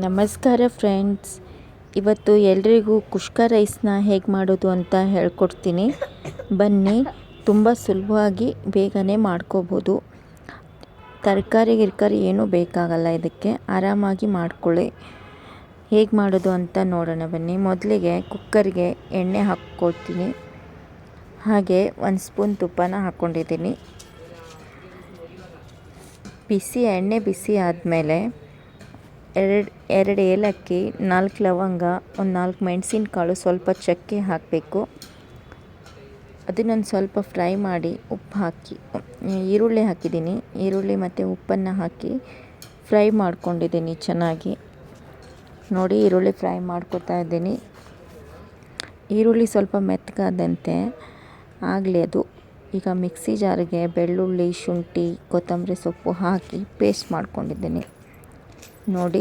ನಮಸ್ಕಾರ ಫ್ರೆಂಡ್ಸ್, ಇವತ್ತು ಎಲ್ರಿಗೂ ಕುಷ್ಕ ರೈಸ್ನ ಹೇಗೆ ಮಾಡೋದು ಅಂತ ಹೇಳ್ಕೊಡ್ತೀನಿ. ಬನ್ನಿ, ತುಂಬ ಸುಲಭವಾಗಿ ಬೇಗನೆ ಮಾಡ್ಕೋಬೋದು. ತರಕಾರಿ ಏನೂ ಬೇಕಾಗಲ್ಲ, ಇದಕ್ಕೆ ಆರಾಮಾಗಿ ಮಾಡ್ಕೊಳ್ಳಿ. ಹೇಗೆ ಮಾಡೋದು ಅಂತ ನೋಡೋಣ ಬನ್ನಿ. ಮೊದಲಿಗೆ ಕುಕ್ಕರ್ಗೆ ಎಣ್ಣೆ ಹಾಕ್ಕೊಳ್ತೀನಿ. ಹಾಗೆ 1 ಸ್ಪೂನ್ ತುಪ್ಪನ ಹಾಕ್ಕೊಂಡಿದ್ದೀನಿ. ಎಣ್ಣೆ ಬಿಸಿ ಆದಮೇಲೆ ಎರಡು ಏಲಕ್ಕಿ, 4 ಲವಂಗ, ಒಂದು 4 ಮೆಣಸಿನಕಾಳು, ಸ್ವಲ್ಪ ಚಕ್ಕೆ ಹಾಕಬೇಕು. ಅದನ್ನೊಂದು ಸ್ವಲ್ಪ ಫ್ರೈ ಮಾಡಿ ಉಪ್ಪು ಹಾಕಿ, ಈರುಳ್ಳಿ ಹಾಕಿದ್ದೀನಿ. ಈರುಳ್ಳಿ ಮತ್ತು ಉಪ್ಪನ್ನು ಹಾಕಿ ಫ್ರೈ ಮಾಡ್ಕೊಂಡಿದ್ದೀನಿ ಚೆನ್ನಾಗಿ. ನೋಡಿ, ಈರುಳ್ಳಿ ಫ್ರೈ ಮಾಡ್ಕೊತಾ ಇದ್ದೀನಿ. ಈರುಳ್ಳಿ ಸ್ವಲ್ಪ ಮೆತ್ತಗಾದಂತೆ ಆಗಲಿ ಅದು. ಈಗ ಮಿಕ್ಸಿ ಜಾರಿಗೆ ಬೆಳ್ಳುಳ್ಳಿ, ಶುಂಠಿ, ಕೊತ್ತಂಬರಿ ಸೊಪ್ಪು ಹಾಕಿ ಪೇಸ್ಟ್ ಮಾಡ್ಕೊಂಡಿದ್ದೀನಿ. ನೋಡಿ,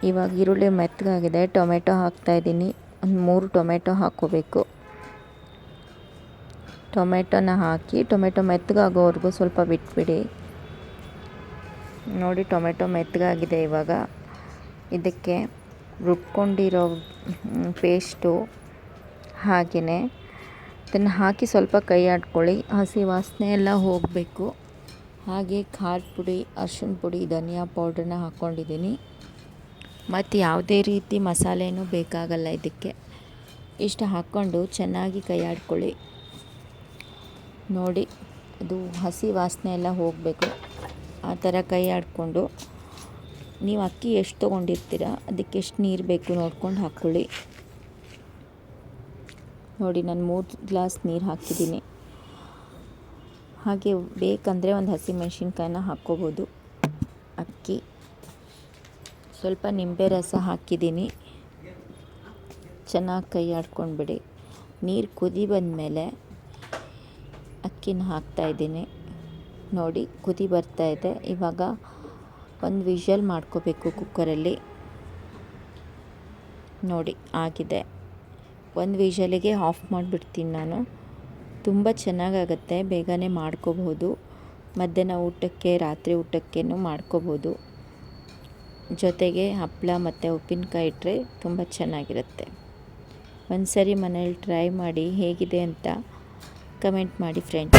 ಇವಾಗ ಈರುಳ್ಳಿ ಮೆತ್ತಗಾಗಿದೆ. ಟೊಮೆಟೊ ಹಾಕ್ತಾಯಿದ್ದೀನಿ. ಒಂದು 3 ಟೊಮೆಟೊ ಹಾಕ್ಕೋಬೇಕು. ಟೊಮೆಟೊನ ಹಾಕಿ ಟೊಮೆಟೊ ಮೆತ್ತಗಾಗೋವರೆಗೂ ಸ್ವಲ್ಪ ಬಿಟ್ಬಿಡಿ. ನೋಡಿ, ಟೊಮೆಟೊ ಮೆತ್ತಗಾಗಿದೆ. ಇವಾಗ ಇದಕ್ಕೆ ರುಬ್ಕೊಂಡಿರೋ ಪೇಸ್ಟು ಹಾಗೆಯೇ ಇದನ್ನು ಹಾಕಿ ಸ್ವಲ್ಪ ಕೈ ಆಡ್ಕೊಳ್ಳಿ. ಹಸಿ ವಾಸನೆ ಎಲ್ಲ ಹೋಗಬೇಕು. ಹಾಗೆ ಖಾರದ ಪುಡಿ, ಅರಿಶಿನ ಪುಡಿ, ಧನಿಯಾ ಪೌಡ್ರನ್ನ ಹಾಕ್ಕೊಂಡಿದ್ದೀನಿ. ಮತ್ತು ಯಾವುದೇ ರೀತಿ ಮಸಾಲೆನೂ ಬೇಕಾಗಲ್ಲ ಇದಕ್ಕೆ. ಇಷ್ಟು ಹಾಕ್ಕೊಂಡು ಚೆನ್ನಾಗಿ ಕೈ ಆಡ್ಕೊಳ್ಳಿ. ನೋಡಿ, ಅದು ಹಸಿ ವಾಸನೆ ಎಲ್ಲ ಹೋಗಬೇಕು. ಆ ಥರ ಕೈ ಆಡಿಕೊಂಡು ನೀವು ಅಕ್ಕಿ ಎಷ್ಟು ತೊಗೊಂಡಿರ್ತೀರ ಅದಕ್ಕೆ ಎಷ್ಟು ನೀರು ಬೇಕು ನೋಡ್ಕೊಂಡು ಹಾಕ್ಕೊಳ್ಳಿ. ನೋಡಿ, ನಾನು 3 ಗ್ಲಾಸ್ ನೀರು ಹಾಕಿದ್ದೀನಿ. ಹಾಗೆ ಬೇಕಂದರೆ ಒಂದು ಹಸಿಮೆಣಸಿನ್ಕಾಯಿನ ಹಾಕ್ಕೋಬೋದು. ಅಕ್ಕಿ ಸ್ವಲ್ಪ ನಿಂಬೆ ರಸ ಹಾಕಿದ್ದೀನಿ. ಚೆನ್ನಾಗಿ ಕೈ ಆಡ್ಕೊಂಡ್ಬಿಡಿ. ನೀರು ಕುದಿ ಬಂದಮೇಲೆ ಅಕ್ಕಿನ ಹಾಕ್ತಾಯಿದ್ದೀನಿ. ನೋಡಿ, ಕುದಿ ಬರ್ತಾಯಿದೆ. ಇವಾಗ ಒಂದು ವಿಷಲ್ ಮಾಡ್ಕೋಬೇಕು ಕುಕ್ಕರಲ್ಲಿ. ನೋಡಿ, ಆಗಿದೆ. ಒಂದು ವಿಷಲಿಗೆ ಆಫ್ ಮಾಡಿಬಿಡ್ತೀನಿ ನಾನು. ತುಂಬ ಚೆನ್ನಾಗಾಗತ್ತೆ, ಬೇಗನೆ ಮಾಡ್ಕೋಬಹುದು. ಮಧ್ಯಾಹ್ನ ಊಟಕ್ಕೆ, ರಾತ್ರಿ ಊಟಕ್ಕೇನು ಮಾಡ್ಕೋಬೋದು. ಜೊತೆಗೆ ಹಪ್ಪಳ ಮತ್ತು ಉಪ್ಪಿನಕಾಯಿ ಇಟ್ಟರೆ ತುಂಬ ಚೆನ್ನಾಗಿರುತ್ತೆ. ಒಂದು ಸರಿ ಮನೇಲಿ ಟ್ರೈ ಮಾಡಿ, ಹೇಗಿದೆ ಅಂತ ಕಮೆಂಟ್ ಮಾಡಿ ಫ್ರೆಂಡ್ಸ್.